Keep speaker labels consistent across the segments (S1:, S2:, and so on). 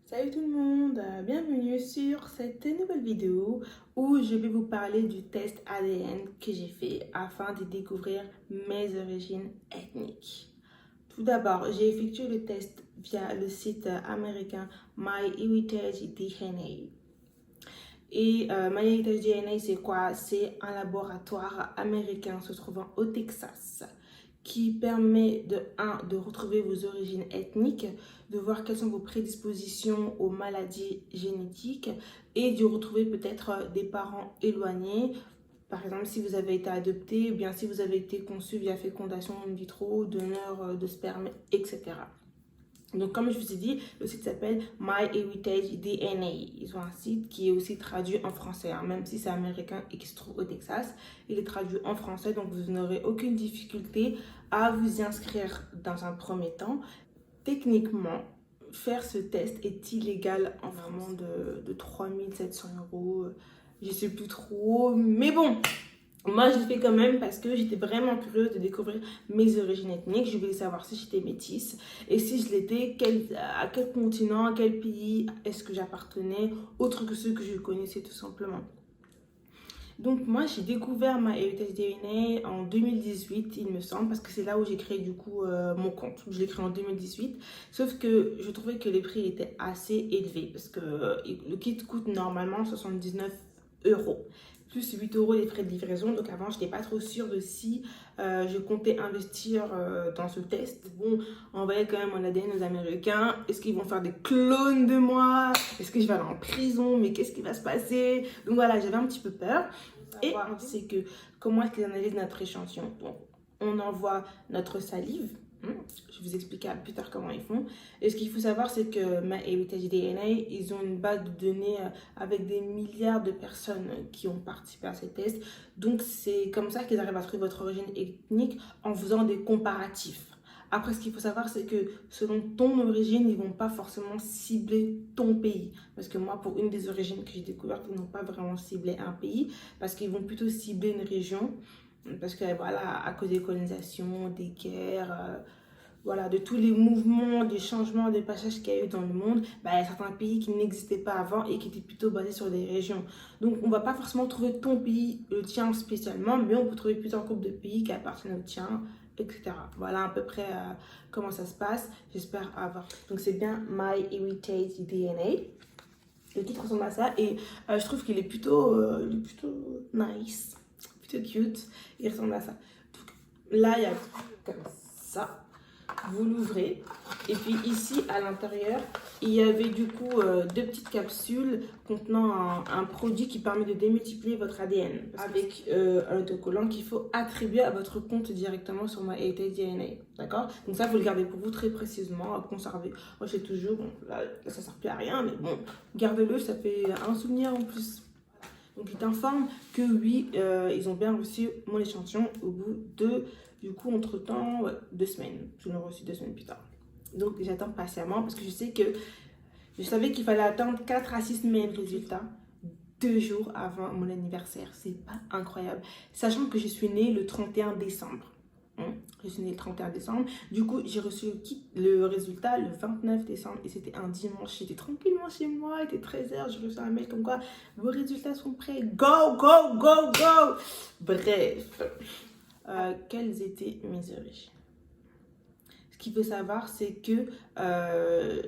S1: Salut tout le monde, bienvenue sur cette nouvelle vidéo où je vais vous parler du test ADN que j'ai fait afin de découvrir mes origines ethniques. Tout d'abord, j'ai effectué le test via le site américain MyHeritage DNA. Et MyHeritage DNA, c'est quoi? C'est un laboratoire américain se trouvant au Texas qui permet de retrouver vos origines ethniques, de voir quelles sont vos prédispositions aux maladies génétiques et de retrouver peut-être des parents éloignés. Par exemple, si vous avez été adopté ou bien si vous avez été conçu via fécondation in vitro, donneur de sperme, etc. Donc, comme je vous ai dit, le site s'appelle MyHeritage DNA. Ils ont un site qui est aussi traduit en français, hein, même si c'est américain et qui se trouve au Texas. Il est traduit en français, donc vous n'aurez aucune difficulté à vous y inscrire dans un premier temps. Techniquement, faire ce test est illégal en vraiment de 3700 euros. Je sais plus trop, mais bon. Moi, je l'ai fait quand même parce que j'étais vraiment curieuse de découvrir mes origines ethniques. Je voulais savoir si j'étais métisse et si je l'étais, à quel continent, à quel pays est-ce que j'appartenais, autre que ceux que je connaissais tout simplement. Donc moi, j'ai découvert ma Heritage DNA en 2018, il me semble, parce que c'est là où j'ai créé du coup mon compte. Je l'ai créé en 2018, sauf que je trouvais que les prix étaient assez élevés parce que le kit coûte normalement 79 euros plus 8 euros les frais de livraison. Donc avant, je n'étais pas trop sûre de si je comptais investir dans ce test. Bon, on voyait quand même mon ADN aux Américains. Est-ce qu'ils vont faire des clones de moi? Est-ce que je vais aller en prison? Mais qu'est-ce qui va se passer? Donc voilà, j'avais un petit peu peur. Et c'est que comment est-ce qu'ils analysent notre échantillon? Donc, on envoie notre salive. Je vais vous expliquer plus tard comment ils font. Et ce qu'il faut savoir, c'est que MyHeritage DNA, ils ont une base de données avec des milliards de personnes qui ont participé à ces tests. Donc, c'est comme ça qu'ils arrivent à trouver votre origine ethnique en faisant des comparatifs. Après, ce qu'il faut savoir, c'est que selon ton origine, ils ne vont pas forcément cibler ton pays. Parce que moi, pour une des origines que j'ai découvertes, ils n'ont pas vraiment ciblé un pays. Parce qu'ils vont plutôt cibler une région. Parce que voilà, à cause des colonisations, des guerres, voilà, de tous les mouvements, des changements, des passages qu'il y a eu dans le monde, bah, il y a certains pays qui n'existaient pas avant et qui étaient plutôt basés sur des régions. Donc, on ne va pas forcément trouver ton pays, le tien spécialement, mais on peut trouver plusieurs groupes de pays qui appartiennent au tien, etc. Voilà à peu près comment ça se passe. J'espère avoir. Donc, c'est bien MyHeritage DNA. Le titre ressemble à ça et je trouve qu'il est plutôt nice, plutôt cute. Il ressemble à ça. Donc, là, il y a comme ça. Vous l'ouvrez et puis ici à l'intérieur il y avait du coup deux petites capsules contenant un produit qui permet de démultiplier votre ADN avec un autocollant qu'il faut attribuer à votre compte directement sur MyHeritage DNA, d'accord? Donc ça vous le gardez pour vous très précisément à conserver. Moi je sais toujours, bon, là ça sert plus à rien mais bon, gardez-le, ça fait un souvenir en plus. Donc, il t'informe que oui, ils ont bien reçu mon échantillon au bout de, du coup, entre-temps, 2 semaines. Je l'ai reçu 2 semaines plus tard. Donc, j'attends patiemment parce que je savais qu'il fallait attendre 4 à 6 semaines de résultat, 2 jours avant mon anniversaire. C'est pas incroyable. Sachant que je suis née le 31 décembre. Je suis née le 31 décembre. Du coup, j'ai reçu le résultat le 29 décembre et c'était un dimanche. J'étais tranquillement chez moi, il était 13h. J'ai reçu un mail comme quoi vos résultats sont prêts. Go, go, go, go! Bref, quelles étaient mes origines? Ce qu'il faut savoir, c'est que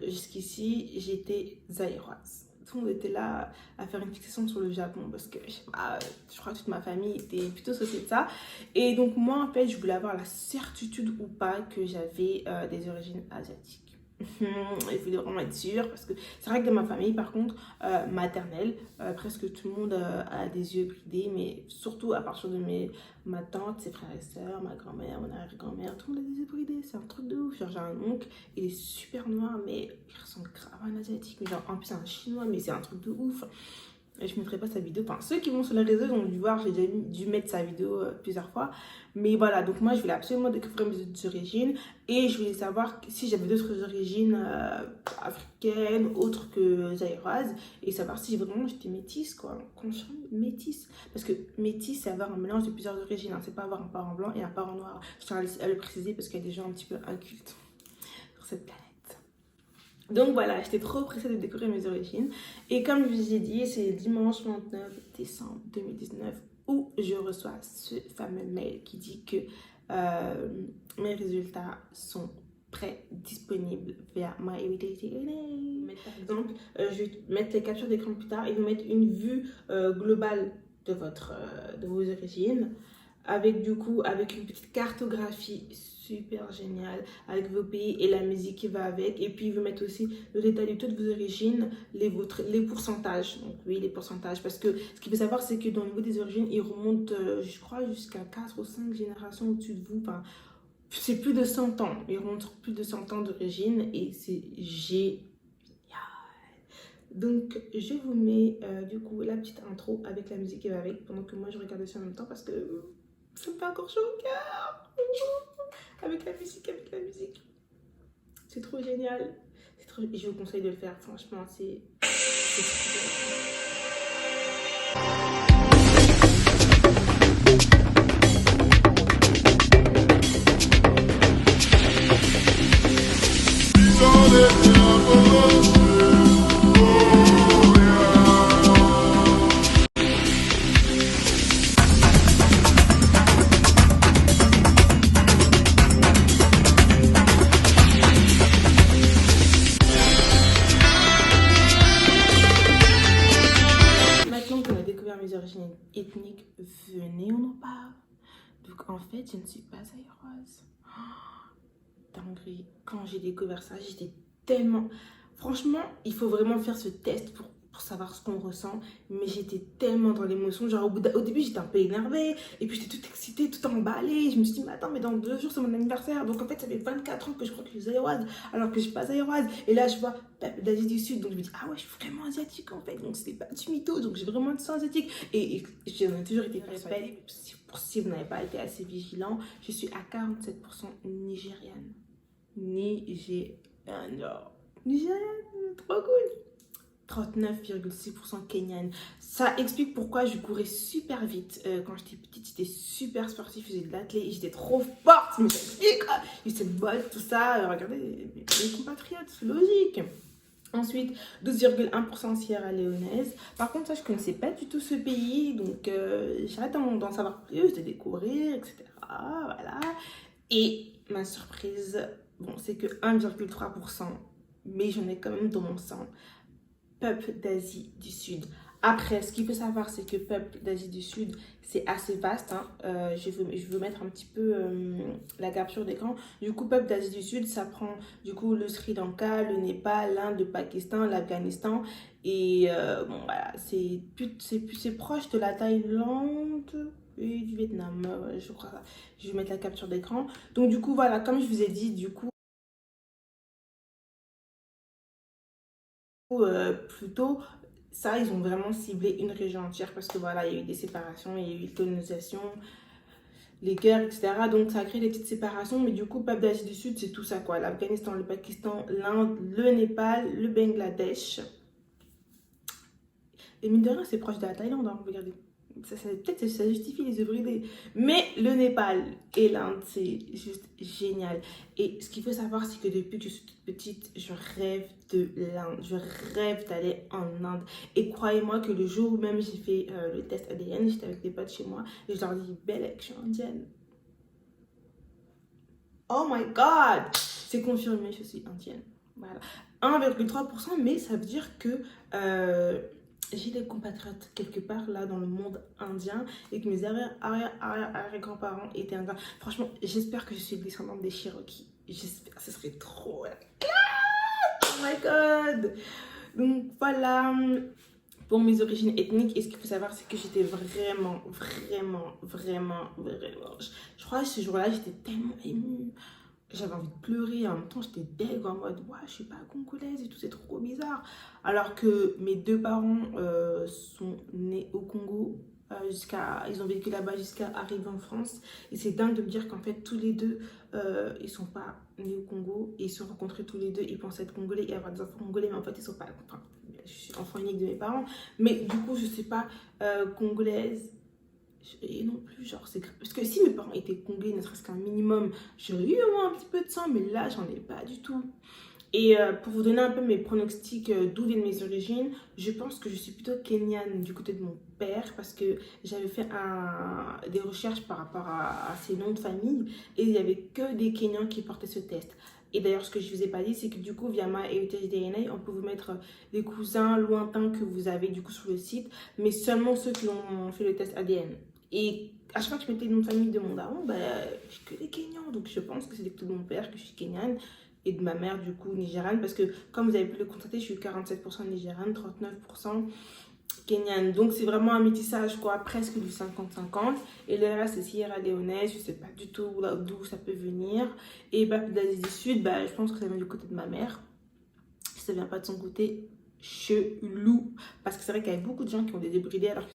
S1: jusqu'ici, j'étais zaïroise. Tout le monde était là à faire une fixation sur le Japon parce que je crois que toute ma famille était plutôt saucée de ça. Et donc moi, en fait, je voulais avoir la certitude ou pas que j'avais des origines asiatiques. Il fallait vraiment être sûr parce que c'est vrai que dans ma famille, par contre, maternelle, presque tout le monde a des yeux bridés, mais surtout à partir de ma tante, ses frères et sœurs, ma grand-mère, mon arrière-grand-mère, tout le monde a des yeux bridés, c'est un truc de ouf. Genre, j'ai un oncle, il est super noir, mais il ressemble grave à un asiatique, mais genre en plus c'est un chinois, mais c'est un truc de ouf. Et je ne mettrai pas sa vidéo, enfin ceux qui vont sur les réseaux ils ont dû voir, j'ai déjà dû mettre sa vidéo plusieurs fois. Mais voilà, donc moi je voulais absolument découvrir mes autres origines et je voulais savoir si j'avais d'autres origines africaines, autres que zaïroises, et savoir si vraiment j'étais métisse, quoi, confirme métisse. Parce que métisse, c'est avoir un mélange de plusieurs origines, hein. C'est pas avoir un parent blanc et un parent noir. Je tiens à le préciser parce qu'il y a des gens un petit peu incultes sur cette planète. Donc voilà, j'étais trop pressée de découvrir mes origines. Et comme je vous ai dit, c'est dimanche 29 décembre 2019 où je reçois ce fameux mail qui dit que euh, mes résultats sont prêts, disponibles via My Everyday DNA. Par exemple, je vais mettre les captures d'écran plus tard et vous mettre une vue globale de, de vos origines avec du coup avec une petite cartographie super géniale avec vos pays et la musique qui va avec, et puis vous mettez aussi le détail de toutes vos origines, les pourcentages. Donc oui, les pourcentages, parce que ce qu'il faut savoir c'est que dans le niveau des origines ils remontent je crois jusqu'à 4 ou 5 générations au-dessus de vous, enfin c'est plus de 100 ans, ils remontent plus de 100 ans d'origine et c'est génial. Donc je vous mets du coup la petite intro avec la musique qui va avec, pendant que moi je regarde ça en même temps parce que ça me fait encore chaud au cœur. Avec la musique, avec la musique. C'est trop génial. Trop... Je vous conseille de le faire, franchement, c'est mes origines ethniques, venez, on en parle. Donc en fait, je ne suis pas aéroise. Dinguerie. Quand j'ai découvert ça, j'étais tellement... Franchement, il faut vraiment faire ce test pour savoir ce qu'on ressent. Mais j'étais tellement dans l'émotion. Genre au début, j'étais un peu énervée. Et puis j'étais toute excitée, toute emballée. Je me suis dit, mais attends, mais dans 2 jours, c'est mon anniversaire. Donc en fait, ça fait 24 ans que je crois que je suis aéroise. Alors que je ne suis pas aéroise. Et là, je vois peuple d'Asie du Sud. Donc je me dis, ah ouais, je suis vraiment asiatique en fait. Donc c'était pas du mytho. Donc j'ai vraiment du sang asiatique. Et j'en ai toujours été persuadée. Si vous n'avez pas été assez vigilant, je suis à 47% nigériane. Nigériane, trop cool. 39,6% kenyane. Ça explique pourquoi je courais super vite. Quand j'étais petite, j'étais super sportive, je faisais de l'athlète, j'étais trop forte. Mais j'étais bonne, tout ça. Regardez mes compatriotes, c'est logique. Ensuite, 12,1% Sierra Léonaise. Par contre, ça, je ne connaissais pas du tout ce pays. Donc, j'attends d'en savoir plus, de découvrir, etc. Voilà. Et ma surprise, bon, c'est que 1,3%, mais j'en ai quand même dans mon sang. Peuple d'Asie du Sud. Après, ce qu'il faut savoir, c'est que peuple d'Asie du Sud, c'est assez vaste. Hein. Je vais vous mettre un petit peu la capture d'écran. Du coup, peuple d'Asie du Sud, ça prend du coup le Sri Lanka, le Népal, l'Inde, le Pakistan, l'Afghanistan. Et bon, voilà, c'est proche de la Thaïlande et du Vietnam, je crois. Je vais mettre la capture d'écran. Donc, du coup, voilà, comme je vous ai dit, du coup, plutôt ça, ils ont vraiment ciblé une région entière parce que voilà, il y a eu des séparations, il y a eu une colonisation, les guerres, etc. Donc ça a créé des petites séparations, mais du coup, peuple d'Asie du Sud, c'est tout ça quoi. L'Afghanistan, le Pakistan, l'Inde, le Népal, le Bangladesh. Et mine de rien, c'est proche de la Thaïlande, hein, regardez. Peut-être que ça justifie les œuvres idées. Mais le Népal et l'Inde, c'est juste génial. Et ce qu'il faut savoir, c'est que depuis que je suis toute petite, je rêve de l'Inde. Je rêve d'aller en Inde. Et croyez-moi que le jour où même j'ai fait le test ADN, j'étais avec des potes chez moi et je leur dis, belle, je suis indienne. Oh my god! C'est confirmé, je suis indienne. Voilà. 1,3%, mais ça veut dire que j'ai des compatriotes quelque part là dans le monde indien et que mes arrière-grands-parents étaient indiens. Franchement, j'espère que je suis descendante des Cherokees. J'espère, ce serait trop la classe! Oh my god! Donc voilà pour mes origines ethniques. Et ce qu'il faut savoir, c'est que j'étais vraiment. Je crois que ce jour-là, j'étais tellement émue. J'avais envie de pleurer, en même temps j'étais deg en mode ouais, je suis pas congolaise et tout, c'est trop bizarre. Alors que mes 2 parents sont nés au Congo, ils ont vécu là-bas jusqu'à arriver en France. Et c'est dingue de me dire qu'en fait tous les deux ils sont pas nés au Congo et ils se sont rencontrés tous les deux, ils pensaient être congolais et avoir des enfants congolais, mais en fait ils sont pas. Enfin, je suis enfant unique de mes parents, mais du coup je sais pas congolaise. Et non plus, genre, c'est grave. Parce que si mes parents étaient congolais, ne serait-ce qu'un minimum, j'aurais eu au moins un petit peu de sang, mais là, j'en ai pas du tout. Et pour vous donner un peu mes pronostics d'où viennent mes origines, je pense que je suis plutôt kenyane du côté de mon père parce que j'avais fait des recherches par rapport à ces noms de famille et il n'y avait que des Kenyans qui portaient ce test. Et d'ailleurs, ce que je ne vous ai pas dit, c'est que du coup, via My Heritage DNA, on peut vous mettre des cousins lointains que vous avez du coup sur le site, mais seulement ceux qui ont fait le test ADN. Et à chaque fois que je mettais le nom de famille de mon daron, bah, je suis que des Kenyans. Donc je pense que c'est du côté de mon père que je suis kenyane et de ma mère du coup nigériane parce que comme vous avez pu le constater, je suis 47% nigériane, 39% kenyane. Donc c'est vraiment un métissage quoi, presque du 50-50. Et le reste c'est Sierra Leone, je sais pas du tout d'où ça peut venir. Et bah, d'Asie du Sud, bah, je pense que ça vient du côté de ma mère. Si ça vient pas de son côté, chelou. Parce que c'est vrai qu'il y a beaucoup de gens qui ont des débridés alors qu'ils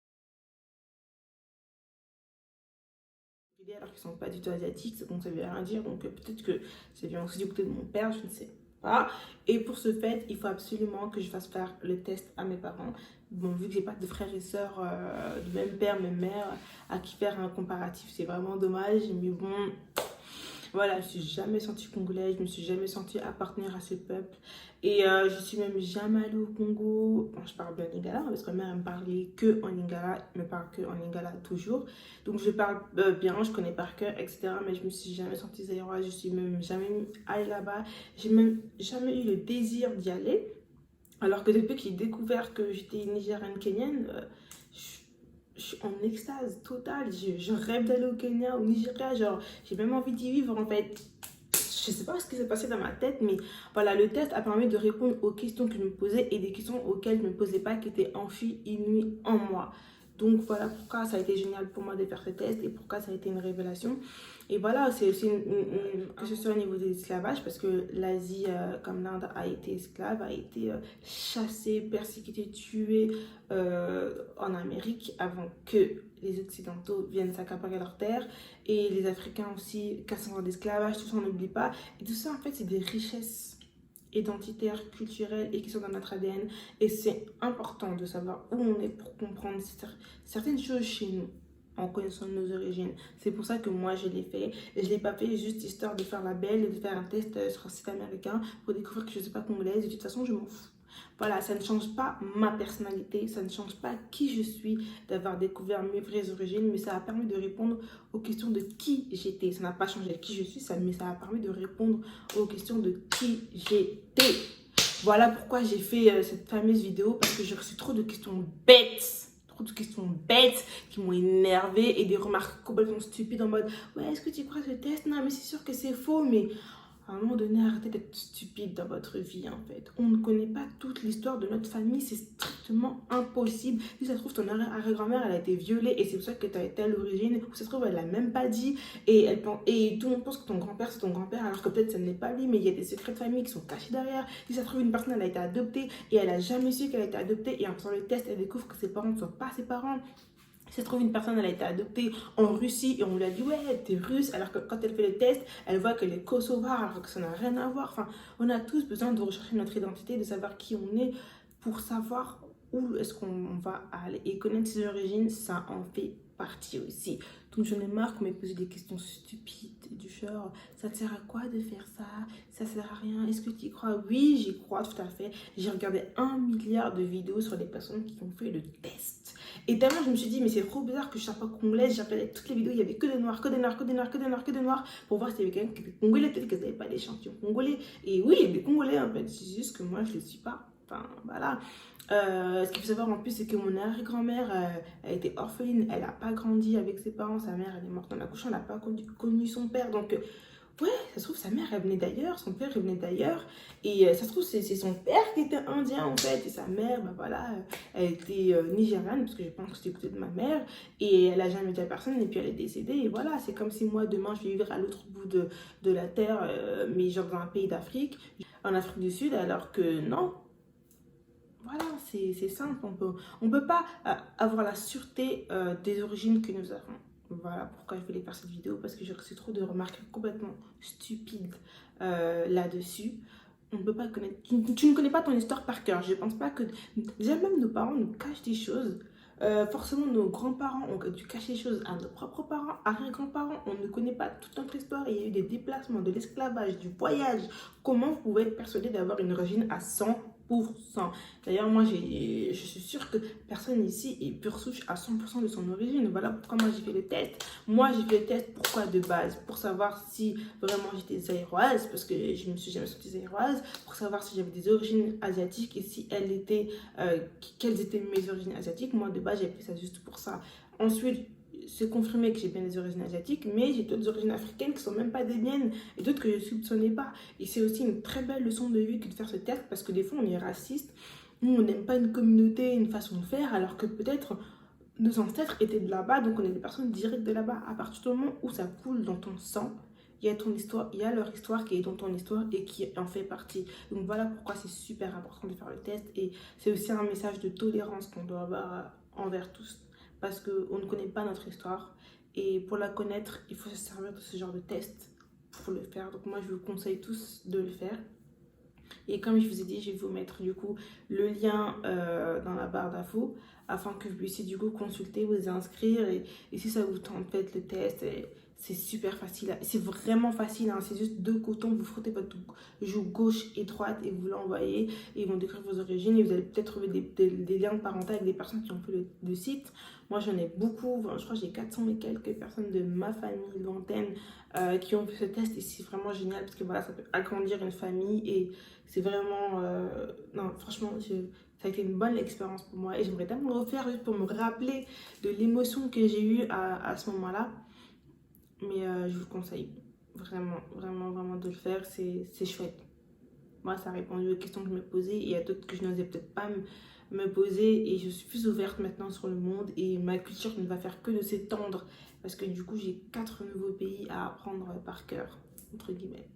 S1: ne sont pas du tout asiatiques, donc ça veut rien dire. Donc peut-être que ça vient aussi du côté de mon père, je ne sais pas. Et pour ce fait, il faut absolument que je fasse faire le test à mes parents. Bon, vu que j'ai pas de frères et sœurs du même père, même mère, à qui faire un comparatif, c'est vraiment dommage. Mais bon, voilà, je ne me suis jamais sentie congolaise, je ne me suis jamais sentie appartenir à ce peuple. Et je suis même jamais allée au Congo. Bon, je parle bien lingala parce que ma mère elle me parlait que en lingala, elle me parle que en lingala toujours. Donc je parle bien, je connais par cœur, etc. Mais je me suis jamais sentie zaïroise, je suis même jamais allée là-bas. J'ai même jamais eu le désir d'y aller. Alors que depuis que j'ai découvert que j'étais nigérienne kenyenne, je suis en extase totale. Je rêve d'aller au Kenya, au Nigeria. Genre, j'ai même envie d'y vivre en fait. Je sais pas ce qui s'est passé dans ma tête, mais voilà, le test a permis de répondre aux questions que je me posais et des questions auxquelles je ne me posais pas, qui étaient enfuies, inouïes en moi. Donc voilà pourquoi ça a été génial pour moi de faire ce test et pourquoi ça a été une révélation. Et voilà, c'est aussi que ce soit au niveau de l'esclavage, parce que l'Asie, comme l'Inde, a été esclave, a été chassée, persécutée, tuée en Amérique avant que les Occidentaux viennent s'accaparer leurs terres. Et les Africains aussi, cassant d'esclavage, tout ça on n'oublie pas. Et tout ça en fait c'est des richesses identitaires, culturelles et qui sont dans notre ADN. Et c'est important de savoir où on est pour comprendre certaines choses chez nous en connaissant nos origines. C'est pour ça que moi je l'ai fait. Et je ne l'ai pas fait juste histoire de faire la belle et de faire un test sur un site américain pour découvrir que je ne suis pas congolaise. Et de toute façon je m'en fous. Voilà, ça ne change pas ma personnalité, ça ne change pas qui je suis d'avoir découvert mes vraies origines, mais ça a permis de répondre aux questions de qui j'étais. Ça n'a pas changé qui je suis, mais ça a permis de répondre aux questions de qui j'étais. Voilà pourquoi j'ai fait cette fameuse vidéo, parce que j'ai reçu trop de questions bêtes. Trop de questions bêtes qui m'ont énervée et des remarques complètement stupides en mode « Ouais, est-ce que tu crois ce test? Non, mais c'est sûr que c'est faux, mais... » À un moment donné, arrêtez d'être stupide dans votre vie, en fait. On ne connaît pas toute l'histoire de notre famille, c'est strictement impossible. Si ça se trouve, ton arrière-grand-mère, elle a été violée et c'est pour ça que tu as été à l'origine. Ou ça se trouve, elle l'a même pas dit. Et tout le monde pense que ton grand-père, c'est ton grand-père, alors que peut-être ce n'est pas lui, mais il y a des secrets de famille qui sont cachés derrière. Si ça se trouve, une personne, elle a été adoptée et elle a jamais su qu'elle a été adoptée. Et en faisant le test, elle découvre que ses parents ne sont pas ses parents. Si ça se trouve, une personne, elle a été adoptée en Russie et on lui a dit ouais, t'es russe, alors que quand elle fait le test, elle voit qu'elle est kosovare, alors que ça n'a rien à voir. Enfin, on a tous besoin de rechercher notre identité, de savoir qui on est pour savoir où est-ce qu'on va aller. Et connaître ses origines, ça en fait partie aussi. Donc j'en ai marre qu'on m'ait posé des questions stupides du genre ça te sert à quoi de faire ça? Ça sert à rien. Est-ce que tu y crois? Oui, j'y crois tout à fait. J'ai regardé 1 milliard de vidéos sur des personnes qui ont fait le test. Et tellement je me suis dit, mais c'est trop bizarre que je ne sois pas congolaise. J'ai regardé toutes les vidéos, il y avait que des noirs, que des noirs, que des noirs, que des noirs, que des noirs, pour voir s'il y avait quelqu'un qui était congolais. Peut-être que vous n'avez pas d'échantillon congolais. Et oui, il y a des congolais en fait, c'est juste que moi je ne le suis pas. Enfin voilà. Ce qu'il faut savoir en plus, c'est que mon arrière-grand-mère, elle était orpheline, elle n'a pas grandi avec ses parents. Sa mère, elle est morte en accouchant, elle n'a pas connu son père. Donc, ouais, ça se trouve, sa mère, elle venait d'ailleurs, son père, il venait d'ailleurs. Et ça se trouve, c'est son père qui était indien en fait. Et sa mère, bah voilà, elle était nigériane, parce que je pense que c'était côté de ma mère. Et elle n'a jamais dit à personne, et puis elle est décédée. Et voilà, c'est comme si moi, demain, je vais vivre à l'autre bout de la terre, mais genre dans un pays d'Afrique, en Afrique du Sud, alors que non. Voilà, c'est simple, on peut pas avoir la sûreté des origines que nous avons. Voilà pourquoi je voulais faire cette vidéo, parce que j'ai reçu trop de remarques complètement stupides là-dessus. On ne peut pas connaître... Tu ne connais pas ton histoire par cœur. Je pense pas que... Déjà, même nos parents nous cachent des choses. Forcément, nos grands-parents ont dû cacher des choses à nos propres parents, arrière-grands-parents. On ne connaît pas toute notre histoire. Il y a eu des déplacements, de l'esclavage, du voyage. Comment vous pouvez être persuadé d'avoir une origine à 100%? D'ailleurs, moi, je suis sûre que personne ici est pure souche à 100% de son origine. Voilà pourquoi moi, j'ai fait le test. Moi, j'ai fait le test, pourquoi de base? Pour savoir si vraiment j'étais zaïroise, parce que je me suis jamais sentie zaïroise. Pour savoir si j'avais des origines asiatiques et si quelles étaient mes origines asiatiques. Moi, de base, j'ai pris ça juste pour ça. Ensuite, c'est confirmé que j'ai bien des origines asiatiques, mais j'ai d'autres origines africaines qui sont même pas des miennes et d'autres que je ne soupçonnais pas. Et c'est aussi une très belle leçon de vie que de faire ce test parce que des fois, on est raciste. Nous, on n'aime pas une communauté, une façon de faire, alors que peut-être nos ancêtres étaient de là-bas, donc on est des personnes directes de là-bas. À partir du moment où ça coule dans ton sang, il y a ton histoire, il y a leur histoire qui est dans ton histoire et qui en fait partie. Donc voilà pourquoi c'est super important de faire le test et c'est aussi un message de tolérance qu'on doit avoir envers tous parce qu'on ne connaît pas notre histoire et pour la connaître, il faut se servir de ce genre de test pour le faire. Donc moi je vous conseille tous de le faire. Et comme je vous ai dit, je vais vous mettre du coup le lien dans la barre d'infos afin que vous puissiez du coup consulter, vous inscrire et si ça vous tente, faites le test. C'est super facile, c'est vraiment facile, hein. C'est juste deux cotons, vous frottez votre joue gauche et droite et vous l'envoyez et ils vont décrire vos origines et vous allez peut-être trouver des liens de parenté avec des personnes qui ont fait le site. Moi j'en ai beaucoup, je crois que j'ai 400 et quelques personnes de ma famille lointaine qui ont fait ce test et c'est vraiment génial parce que voilà, ça peut agrandir une famille et c'est vraiment... non, franchement, ça a été une bonne expérience pour moi et j'aimerais tellement le refaire juste pour me rappeler de l'émotion que j'ai eue à ce moment-là. Mais je vous conseille vraiment, vraiment, vraiment de le faire, c'est chouette. Moi, ça a répondu aux questions que je me posais et il y a d'autres que je n'osais peut-être pas me poser et je suis plus ouverte maintenant sur le monde et ma culture ne va faire que de s'étendre parce que du coup, j'ai 4 nouveaux pays à apprendre par cœur, entre guillemets.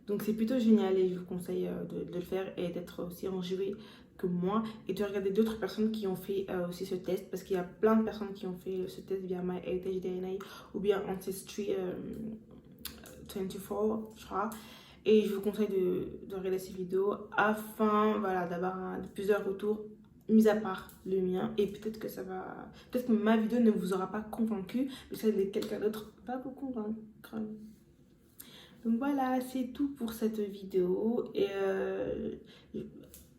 S1: Donc c'est plutôt génial et je vous conseille de le faire et d'être aussi enjoué que moi et de regarder d'autres personnes qui ont fait aussi ce test parce qu'il y a plein de personnes qui ont fait ce test via My Heritage DNA ou bien Ancestry 24, je crois. Et je vous conseille de regarder ces vidéos afin voilà, d'avoir plusieurs retours, mis à part le mien. Et peut-être que ça va. Peut-être que ma vidéo ne vous aura pas convaincu, mais celle de quelqu'un d'autre va vous convaincre. Donc voilà, c'est tout pour cette vidéo. Et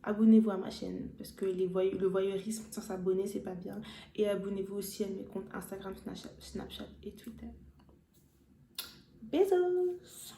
S1: abonnez-vous à ma chaîne parce que le voyeurisme sans s'abonner, c'est pas bien. Et abonnez-vous aussi à mes comptes Instagram, Snapchat et Twitter. Bisous!